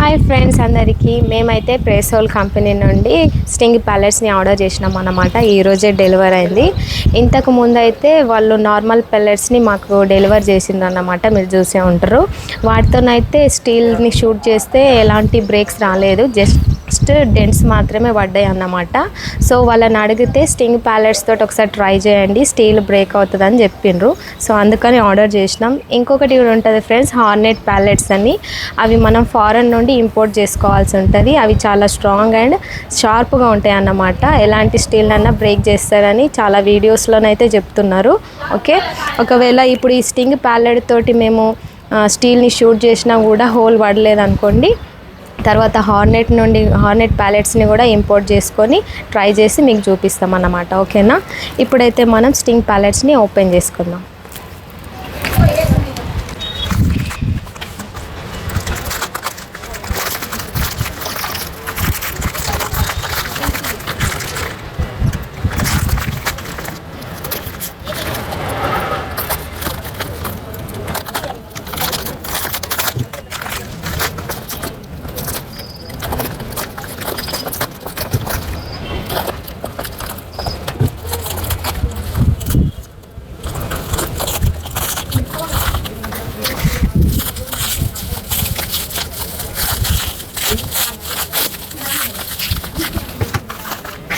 Hi friends అందరికీ మేమైతే press whole company నుండి స్టింగ్ ప్యాలెట్స్ని ఆర్డర్ చేసినాం అన్నమాట. ఈరోజే డెలివర్ అయింది. ఇంతకు ముందు అయితే వాళ్ళు నార్మల్ ప్యాలెట్స్ని మాకు డెలివర్ చేసిందన్నమాట. మీరు చూసే ఉంటారు. వాటితోనైతే స్టీల్ని షూట్ చేస్తే ఎలాంటి బ్రేక్స్ రాలేదు, జస్ట్ డెంట్స్ మాత్రమే పడ్డాయి అన్నమాట. సో వాళ్ళని అడిగితే స్టింగ్ ప్యాలెట్స్ తోటి ఒకసారి ట్రై చేయండి, స్టీల్ బ్రేక్ అవుతుందని చెప్పిండ్రు. సో అందుకని ఆర్డర్ చేసినాం. ఇంకొకటి కూడా ఉంటుంది ఫ్రెండ్స్, హార్నెట్ ప్యాలెట్స్ అని. అవి మనం ఫారెన్ నుండి ఇంపోర్ట్ చేసుకోవాల్సి ఉంటుంది. అవి చాలా స్ట్రాంగ్ అండ్ షార్ప్గా ఉంటాయి అన్నమాట. ఎలాంటి స్టీల్ అన్నా బ్రేక్ చేస్తారని చాలా వీడియోస్లోనైతే చెప్తున్నారు. ఓకే, ఒకవేళ ఇప్పుడు ఈ స్టింగ్ ప్యాలెట్ తోటి మేము స్టీల్ని షూట్ చేసినా కూడా హోల్ పడలేదనుకోండి, తర్వాత హార్నెట్ ప్యాలెట్స్ని కూడా ఇంపోర్ట్ చేసుకొని ట్రై చేసి మీకు చూపిస్తాం అన్నమాట. ఓకేనా, ఇప్పుడైతే మనం స్టింగ్ ప్యాలెట్స్ని ఓపెన్ చేసుకుందాం.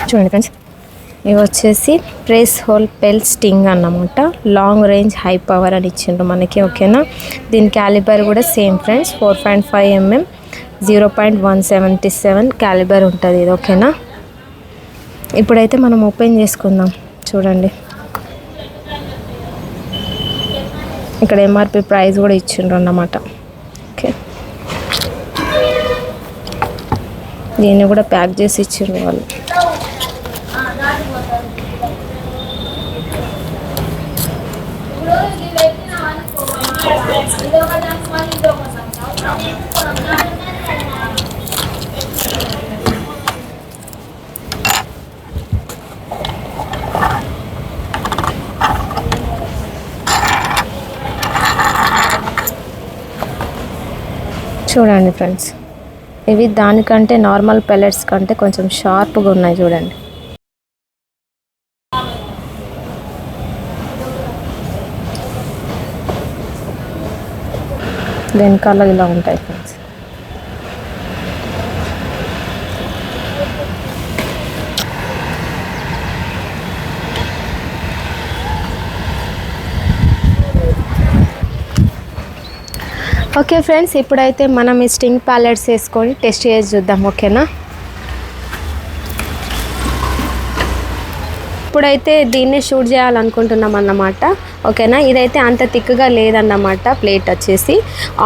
చూడండి ఫ్రెండ్స్, ఇవి వచ్చేసి ప్రెస్ హోల్ పెల్ స్టింగ్ అన్నమాట. లాంగ్ రేంజ్ హై పవర్ అని ఇచ్చిండ్రు మనకి. ఓకేనా, దీని క్యాలిబర్ కూడా సేమ్ ఫ్రెండ్స్, 4.5 mm 0.177 క్యాలిబర్ ఉంటుంది ఇది. ఓకేనా, ఇప్పుడైతే మనం ఓపెన్ చేసుకుందాం. చూడండి, ఇక్కడ ఎంఆర్పి ప్రైస్ కూడా ఇచ్చిండ్రు అన్నమాట. ఓకే, దీన్ని కూడా ప్యాక్ చేసి ఇచ్చిండ్రు వాళ్ళు. చూడండి ఫ్రెండ్స్, ఇవి దానికంటే నార్మల్ పెల్లెట్స్ కంటే కొంచెం షార్ప్గా ఉన్నాయి. చూడండి, వెనకాల ఇలా ఉంటాయి ఫ్రెండ్స్. ఓకే ఫ్రెండ్స్, ఇప్పుడైతే మనం ఈ స్టింగ్ ప్యాలెట్స్ వేసుకొని టెస్ట్ చేసి చూద్దాం. ఓకేనా, ఇప్పుడైతే దీన్ని షూట్ చేయాలనుకుంటున్నాం అన్నమాట. ఓకేనా, ఇదైతే అంత థిక్గా లేదన్నమాట. ప్లేట్ వచ్చేసి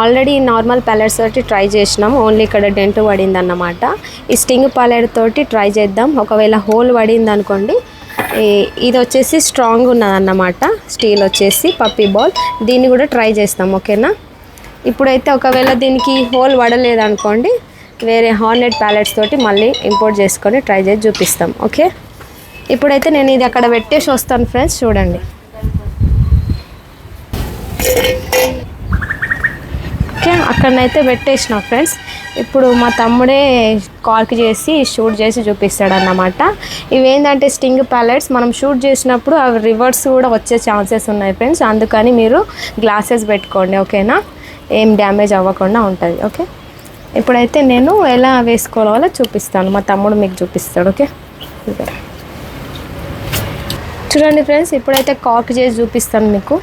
ఆల్రెడీ నార్మల్ ప్యాలెట్స్ తోటి ట్రై చేసినాం, ఓన్లీ ఇక్కడ డెంట్ పడింది అన్నమాట. ఈ స్టింగ్ ప్యాలెట్ తోటి ట్రై చేద్దాం. ఒకవేళ హోల్ పడింది అనుకోండి, ఇది వచ్చేసి స్ట్రాంగ్ ఉన్నదన్నమాట. స్టీల్ వచ్చేసి పప్పీ బాల్, దీన్ని కూడా ట్రై చేస్తాం. ఓకేనా, ఇప్పుడైతే ఒకవేళ దీనికి హోల్ పడలేదనుకోండి, వేరే హార్నెట్ ప్యాలెట్స్ తోటి మళ్ళీ ఇంపోర్ట్ చేసుకొని ట్రై చేసి చూపిస్తాం. ఓకే, ఇప్పుడైతే నేను ఇది అక్కడ పెట్టేసి వస్తాను ఫ్రెండ్స్. చూడండి, ఓకే, అక్కడనైతే పెట్టేసిన ఫ్రెండ్స్. ఇప్పుడు మా తమ్ముడే కార్క్ చేసి షూట్ చేసి చూపిస్తాడు అన్నమాట. ఇవేంటంటే స్టింగ్ ప్యాలెట్స్ మనం షూట్ చేసినప్పుడు అవి రివర్స్ కూడా వచ్చే ఛాన్సెస్ ఉన్నాయి ఫ్రెండ్స్. అందుకని మీరు గ్లాసెస్ పెట్టుకోండి. ఓకేనా, ఏం డ్యామేజ్ అవ్వకుండా ఉంటుంది. ఓకే, ఇప్పుడైతే నేను ఎలా వేసుకోవాలో చూపిస్తాను, మా తమ్ముడు మీకు చూపిస్తాడు. ఓకే, చూడండి ఫ్రెండ్స్, ఇప్పుడైతే కార్క్ చేసి చూపిస్తాను మీకు.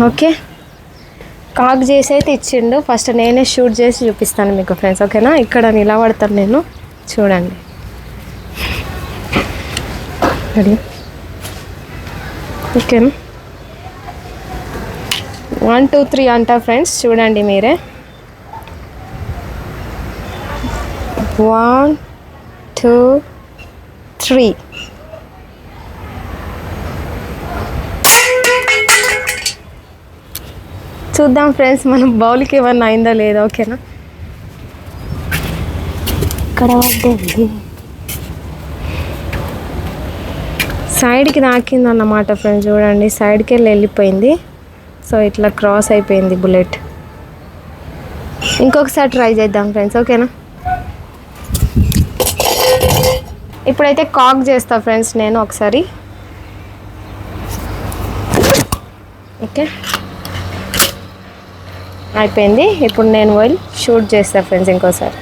ఓకే, కాక్ చేసి అయితే ఇచ్చిండు. ఫస్ట్ నేనే షూట్ చేసి చూపిస్తాను మీకు ఫ్రెండ్స్. ఓకేనా, ఇక్కడ నిలబడతాను నేను. చూడండి, ఓకేనా, 1 2 3 అంట ఫ్రెండ్స్. చూడండి మీరే, 1 2 3. చూద్దాం ఫ్రెండ్స్, మనం బౌల్కి ఏమన్నా అయిందో లేదో. ఓకేనా, ఇక్కడ పడ్డది. సైడ్కి తాకింది అన్నమాట ఫ్రెండ్స్, చూడండి సైడ్కి వెళ్ళిపోయింది. సో ఇట్లా క్రాస్ అయిపోయింది బుల్లెట్. ఇంకొకసారి ట్రై చేద్దాం ఫ్రెండ్స్, ఓకేనా. ఇప్పుడైతే కాక్ చేస్తా ఫ్రెండ్స్ నేను ఒకసారి. ఓకే అయిపోయింది. ఇప్పుడు నేను వెళ్ళి షూట్ చేస్తా ఫ్రెండ్స్ ఇంకోసారి.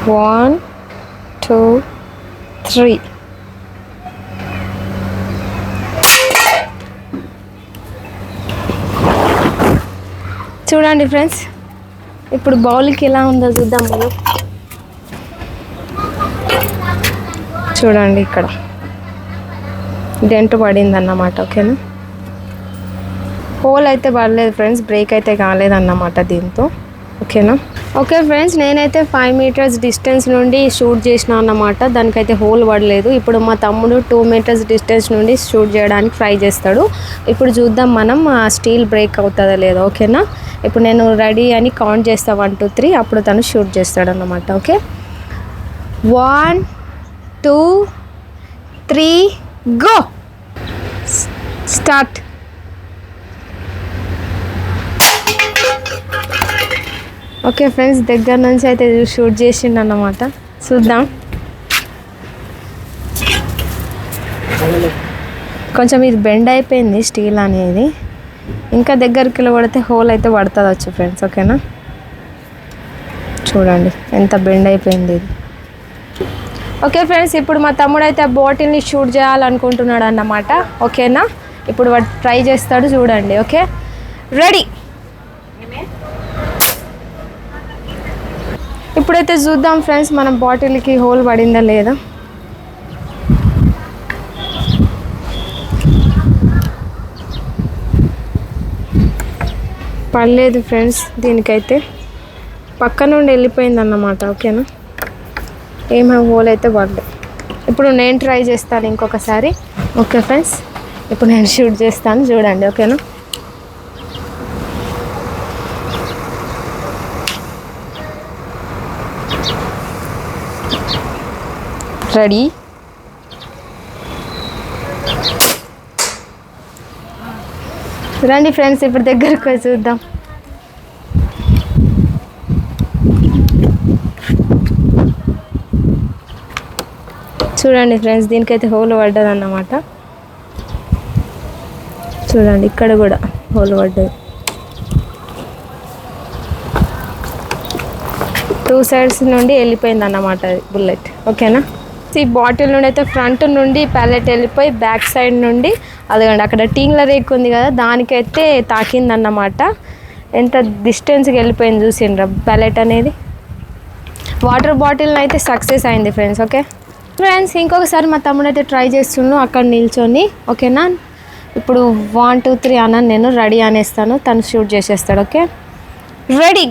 One, 2, 3. చూడండి ఫ్రెండ్స్, ఇప్పుడు బౌల్కి ఎలా ఉందో చూద్దాం మనం. చూడండి ఇక్కడ డెంట్ పడింది అన్నమాట, ఓకేనా. హోల్ అయితే పడలేదు ఫ్రెండ్స్, బ్రేక్ అయితే కాలేదన్నమాట దీంతో, ఓకేనా. ఓకే ఫ్రెండ్స్, నేనైతే 5 మీటర్స్ డిస్టెన్స్ నుండి షూట్ చేసిన అన్నమాట, దానికైతే హోల్ పడలేదు. ఇప్పుడు మా తమ్ముడు 2 మీటర్స్ డిస్టెన్స్ నుండి షూట్ చేయడానికి ట్రై చేస్తాడు. ఇప్పుడు చూద్దాం మనం స్టీల్ బ్రేక్ అవుతుందా లేదా, ఓకేనా. ఇప్పుడు నేను రెడీ అని కౌంట్ చేస్తా 1 2 3, అప్పుడు తను షూట్ చేస్తాడు అన్నమాట. Okay 1 2 3 go start. Okay friends, దగ్గర నుంచి అయితే షూట్ చేసిండు అన్నమాట, చూద్దాం. కొంచెం ఇది బెండ్ అయిపోయింది స్టీల్ అనేది, ఇంకా దగ్గరికి పడితే హోల్ అయితే పడుతుంది వచ్చు ఫ్రెండ్స్, ఓకేనా. చూడండి ఎంత బెండ్ అయిపోయింది ఇది. ఓకే ఫ్రెండ్స్, ఇప్పుడు మా తమ్ముడు అయితే ఆ బాటిల్ని షూట్ చేయాలనుకుంటున్నాడు అన్నమాట, ఓకేనా. ఇప్పుడు వాడు ట్రై చేస్తాడు, చూడండి. Okay ready. ఇప్పుడైతే చూద్దాం ఫ్రెండ్స్ మన బాటిల్కి హోల్ పడిందా లేదా. పడలేదు ఫ్రెండ్స్, దీనికైతే పక్క నుండి వెళ్ళిపోయింది అన్నమాట, ఓకేనా. ఏమో హోల్ అయితే పడలేదు. ఇప్పుడు నేను ట్రై చేస్తాను ఇంకొకసారి. ఓకే ఫ్రెండ్స్, ఇప్పుడు నేను షూట్ చేస్తాను, చూడండి, ఓకేనా. రెడీ. రండి ఫ్రెండ్స్, ఇప్పుడు దగ్గరకు పోయి చూద్దాం. చూడండి ఫ్రెండ్స్, దీనికైతే హోల్ పడ్డది అన్నమాట. చూడండి ఇక్కడ కూడా హోల్ పడ్డది, 2 సైడ్స్ నుండి వెళ్ళిపోయింది అన్నమాట బుల్లెట్, ఓకేనా. ఈ బాటిల్ నుండి అయితే ఫ్రంట్ నుండి ప్యాలెట్ వెళ్ళిపోయి బ్యాక్ సైడ్ నుండి అదిగండి అక్కడ టీంగ్ల రేక్ ఉంది కదా, దానికైతే తాకిందన్నమాట. ఎంత డిస్టెన్స్కి వెళ్ళిపోయింది చూసిండ్రా ప్యాలెట్ అనేది. వాటర్ బాటిల్ అయితే సక్సెస్ అయింది ఫ్రెండ్స్. ఓకే ఫ్రెండ్స్, ఇంకొకసారి మా తమ్ముడు అయితే ట్రై చేస్తున్నాను అక్కడ నిల్చొని, ఓకేనా. ఇప్పుడు 1 2 3 అన్నాను నేను, రెడీ అనేస్తాను, తను షూట్ చేసేస్తాడు. Okay ready.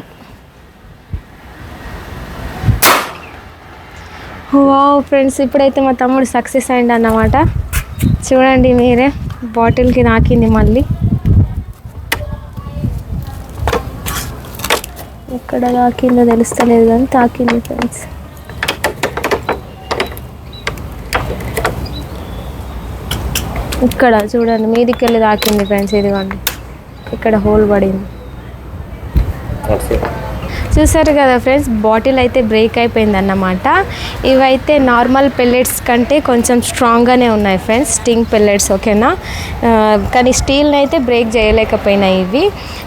వావ్ ఫ్రెండ్స్, ఇప్పుడైతే మా తమ్ముడు సక్సెస్ అయింది అన్నమాట. చూడండి మీరే, బాటిల్కి నాకింది మళ్ళీ. ఎక్కడ తాకిందో తెలుస్తలేదు కానీ తాకింది ఫ్రెండ్స్. ఇక్కడ చూడండి మీదికి వెళ్ళి తాకింది ఫ్రెండ్స్, ఇదిగోండి ఇక్కడ హోల్ పడింది. చూసారు కదా ఫ్రెండ్స్, బాటిల్ అయితే బ్రేక్ అయిపోయింది అన్నమాట. ఇవైతే నార్మల్ పెల్లెట్స్ కంటే కొంచెం స్ట్రాంగ్గానే ఉన్నాయి ఫ్రెండ్స్, స్టింగ్ పెల్లెట్స్, ఓకేనా. కానీ స్టీల్ని అయితే బ్రేక్ చేయలేకపోయినాయి ఇవి.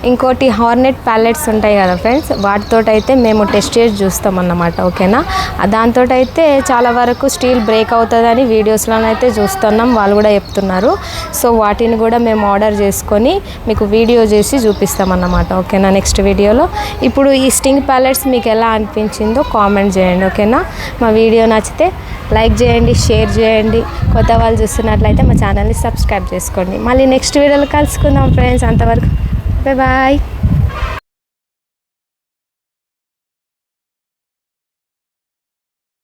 ఇంకోటి హార్నెట్ ప్యాలెట్స్ ఉంటాయి కదా ఫ్రెండ్స్, వాటితో అయితే మేము టెస్ట్ చేసి చూస్తాం అన్నమాట, ఓకేనా. దాంతో అయితే చాలా వరకు స్టీల్ బ్రేక్ అవుతుందని వీడియోస్లోనైతే చూస్తున్నాం, వాళ్ళు కూడా చెప్తున్నారు. సో వాటిని కూడా మేము ఆర్డర్ చేసుకొని మీకు వీడియో చేసి చూపిస్తాం అన్నమాట, ఓకేనా, నెక్స్ట్ వీడియోలో. ఇప్పుడు ఈ స్టింగ్ ప్యాలెట్స్ మీకు ఎలా అనిపించిందో కామెంట్ చేయండి, ఓకేనా. మా వీడియో నచ్చితే లైక్ చేయండి, షేర్ చేయండి. కొత్త వాళ్ళు చూస్తున్నట్లయితే మా ఛానల్ని సబ్స్క్రైబ్ చేసుకోండి. మళ్ళీ నెక్స్ట్ వీడియోలో కలుసుకుందాం ఫ్రెండ్స్, అంతవరకు బాయ్.